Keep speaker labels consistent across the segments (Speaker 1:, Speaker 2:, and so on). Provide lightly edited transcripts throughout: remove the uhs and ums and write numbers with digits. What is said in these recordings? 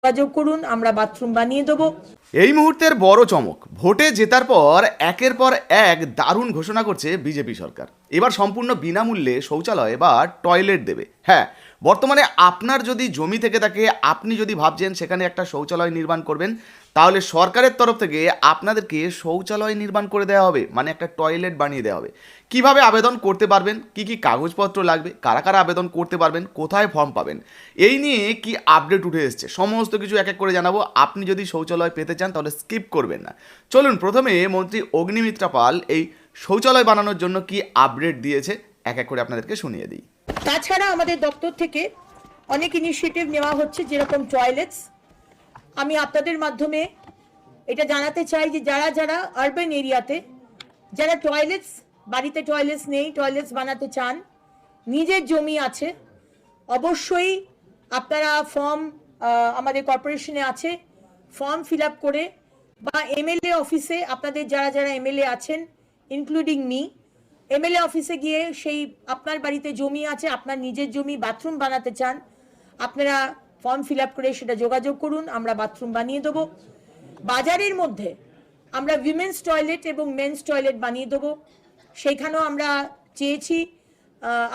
Speaker 1: যোগাযোগ করুন, আমরা বাথরুম বানিয়ে দেবো।
Speaker 2: এই মুহূর্তের বড় চমক, ভোটে জেতার পর একের পর এক দারুণ ঘোষণা করছে বিজেপি সরকার। এবার সম্পূর্ণ বিনামূল্যে শৌচালয় বা টয়লেট দেবে। হ্যাঁ, বর্তমানে আপনার যদি জমি থেকে থাকে, আপনি যদি ভাবছেন সেখানে একটা শৌচালয় নির্মাণ করবেন, তাহলে সরকারের তরফ থেকে আপনাদেরকে শৌচালয় নির্মাণ করে দেওয়া হবে, মানে একটা টয়লেট বানিয়ে দেওয়া হবে। কিভাবে আবেদন করতে পারবেন, কি কি কাগজপত্র লাগবে, কারা কারা আবেদন করতে পারবেন, কোথায় ফর্ম পাবেন, এই নিয়ে কি আপডেট উঠে এসছে, সমস্ত কিছু এক এক করে জানাবো। আপনি যদি শৌচালয় পেতে চান তাহলে স্কিপ করবেন না। চলুন, প্রথমে মন্ত্রী অগ্নিমিত্রা পাল এই শৌচালয় বানানোর জন্য কি আপডেট দিয়েছে এক এক করে আপনাদেরকে শুনিয়ে দিই।
Speaker 1: তাছাড়া আমাদের দপ্তর থেকে অনেক ইনিশিয়েটিভ নেওয়া হচ্ছে, যেরকম টয়লেটস। আমি আপনাদের মাধ্যমে এটা জানাতে চাই যে যারা যারা আরবান এরিয়াতে যারা টয়লেটস, বাড়িতে টয়লেটস নেই, টয়লেটস বানাতে চান, নিজের জমি আছে, অবশ্যই আপনারা ফর্ম আমাদের কর্পোরেশনে আছে, ফর্ম ফিল আপ করে বা এমএলএ অফিসে, আপনাদের যারা যারা এমএলএ আছেন ইনক্লুডিং মি, এমএলএ অফিসে গিয়ে সেই আপনার বাড়িতে জমি আছে, আপনার নিজের জমি, বাথরুম বানাতে চান, আপনারা ফর্ম ফিল আপ করে সেটা যোগাযোগ করুন, আমরা বাথরুম বানিয়ে দেবো। বাজারের মধ্যে আমরা উইমেন্স টয়লেট এবং মেন্স টয়লেট বানিয়ে দেবো, সেইখানেও আমরা চেয়েছি।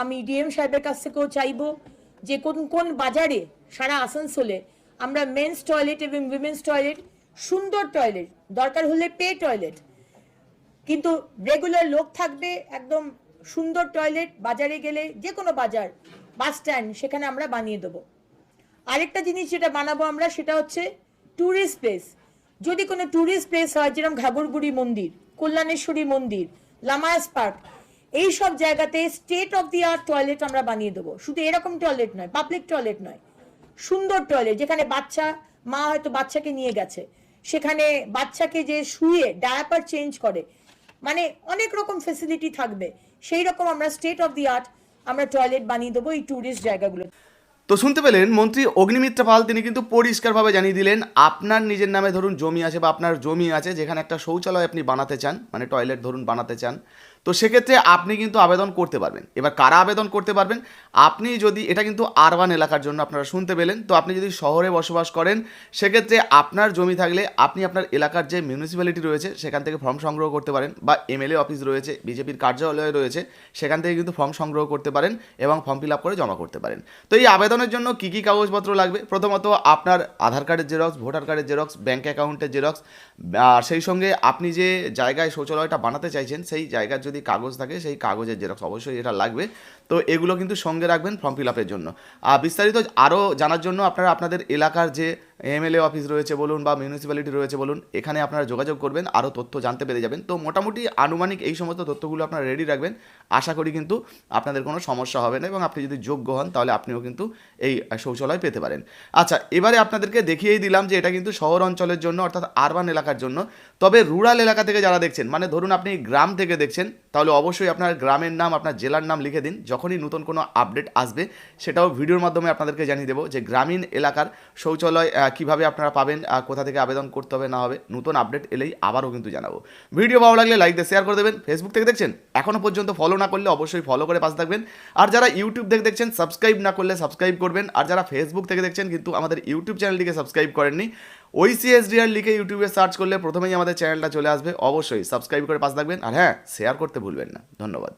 Speaker 1: আমি ডিএম সাহেবের কাছ থেকেও চাইবো যে কোন কোন বাজারে সারা আসানসোলে আমরা মেন্স টয়লেট এবং উইমেন্স টয়লেট, সুন্দর টয়লেট, দরকার হলে পে টয়লেট, কিন্তু রেগুলার লোক থাকবে, একদম সুন্দর টয়লেট, বাজারে গেলে যে কোনো বাজার, বাস স্ট্যান্ড, সেখানে আমরা বানিয়ে দেবো। আরেকটা জিনিস যেটা বানাবো আমরা, সেটা হচ্ছে ট্যুরিস্ট প্লেস। যদি কোনো ট্যুরিস্ট প্লেস হয়, যেরকম ঘাগরবুড়ি মন্দির, কল্যাণেশ্বরী মন্দির, লামায়াস পার্ক, এই সব জায়গাতে state of the art toilet আমরা বানিয়ে দেবো। শুধু এরকম টয়লেট নয়, পাবলিক টয়লেট নয়, সুন্দর টয়লেট, যেখানে বাচ্চা, মা হয়তো বাচ্চাকে নিয়ে গেছে, সেখানে বাচ্চাকে যে শুয়ে ডায়াপার চেঞ্জ করে, মানে অনেক রকম ফেসিলিটি থাকবে, সেই রকম আমরা স্টেট অফ দি আর্ট আমরা টয়লেট বানিয়ে দেবো এই ট্যুরিস্ট জায়গাগুলো।
Speaker 2: তো শুনতে পেলেন মন্ত্রী অগ্নিমিত্রা পাল, তিনি কিন্তু পরিষ্কারভাবে জানিয়ে দিলেন, আপনার নিজের নামে ধরুন জমি আছে বা আপনার জমি আছে যেখানে একটা শৌচালয় আপনি বানাতে চান, মানে টয়লেট ধরুন বানাতে চান, তো সেক্ষেত্রে আপনি কিন্তু আবেদন করতে পারবেন। এবার কারা আবেদন করতে পারবেন, আপনি যদি, এটা কিন্তু আরবান এলাকার জন্য আপনারা শুনতে পেলেন, তো আপনি যদি শহরে বসবাস করেন, সেক্ষেত্রে আপনার জমি থাকলে আপনি আপনার এলাকার যে মিউনিসিপ্যালিটি রয়েছে সেখান থেকে ফর্ম সংগ্রহ করতে পারেন, বা এমএলএ অফিস রয়েছে, বিজেপির কার্যালয় রয়েছে, সেখান থেকে কিন্তু ফর্ম সংগ্রহ করতে পারেন এবং ফর্ম ফিল আপ করে জমা করতে পারেন। তো এই আবেদনের জন্য কী কী কাগজপত্র লাগবে, প্রথমত আপনার আধার কার্ডের জেরক্স, ভোটার কার্ডের জেরক্স, ব্যাঙ্ক অ্যাকাউন্টের জেরক্স, আর সেই সঙ্গে আপনি যে জায়গায় শৌচালয়টা বানাতে চাইছেন সেই জায়গার যদি কাগজ থাকে সেই কাগজের জেরক্স অবশ্যই এটা লাগবে। তো এগুলো কিন্তু সঙ্গে রাখবেন ফর্ম ফিল আপের জন্য। আর বিস্তারিত আরও জানার জন্য আপনারা আপনাদের এলাকার যে এমএলএ অফিস রয়েছে বলুন বা মিউনিসিপ্যালিটি রয়েছে বলুন, এখানে আপনারা যোগাযোগ করবেন, আরও তথ্য জানতে পেরে যাবেন। তো মোটামুটি আনুমানিক এই সমস্ত তথ্যগুলো আপনারা রেডি রাখবেন, আশা করি কিন্তু আপনাদের কোনো সমস্যা হবে না এবং আপনি যদি যোগ্য হন তাহলে আপনিও কিন্তু এই শৌচালয় পেতে পারেন। আচ্ছা, এবারে আপনাদেরকে দেখিয়েই দিলাম যে এটা কিন্তু শহর অঞ্চলের জন্য, অর্থাৎ আরবান এলাকার জন্য। তবে রুরাল এলাকা থেকে যারা দেখছেন, মানে ধরুন আপনি গ্রাম থেকে দেখছেন, তাহলে অবশ্যই আপনার গ্রামের নাম, আপনার জেলার নাম লিখে দিন। যখনই নতুন কোনো আপডেট আসবে সেটাও ভিডিওর মাধ্যমে আপনাদেরকে জানিয়ে দেবো যে গ্রামীণ এলাকার শৌচালয় কীভাবে আপনারা পাবেন, কোথা থেকে আবেদন করতে হবে না হবে, নতুন আপডেট এলেই আবারও কিন্তু জানাবো। ভিডিও ভালো লাগলে লাইক দিয়ে শেয়ার করে দেবেন। ফেসবুক থেকে দেখছেন, এখনও পর্যন্ত ফলো না করলে অবশ্যই ফলো করে পাশে থাকবেন। আর যারা ইউটিউব থেকে দেখছেন, সাবস্ক্রাইব না করলে সাবস্ক্রাইব করবেন। আর যারা ফেসবুক থেকে দেখছেন কিন্তু আমাদের ইউটিউব চ্যানেলটিকে সাবস্ক্রাইব করেননি, OECSDR লিখে ইউটিউবে সার্চ করলে প্রথমেই আমাদের চ্যানেলটা চলে আসবে, অবশ্যই সাবস্ক্রাইব করে পাশে থাকবেন। আর হ্যাঁ, শেয়ার করতে ভুলবেন না। ধন্যবাদ।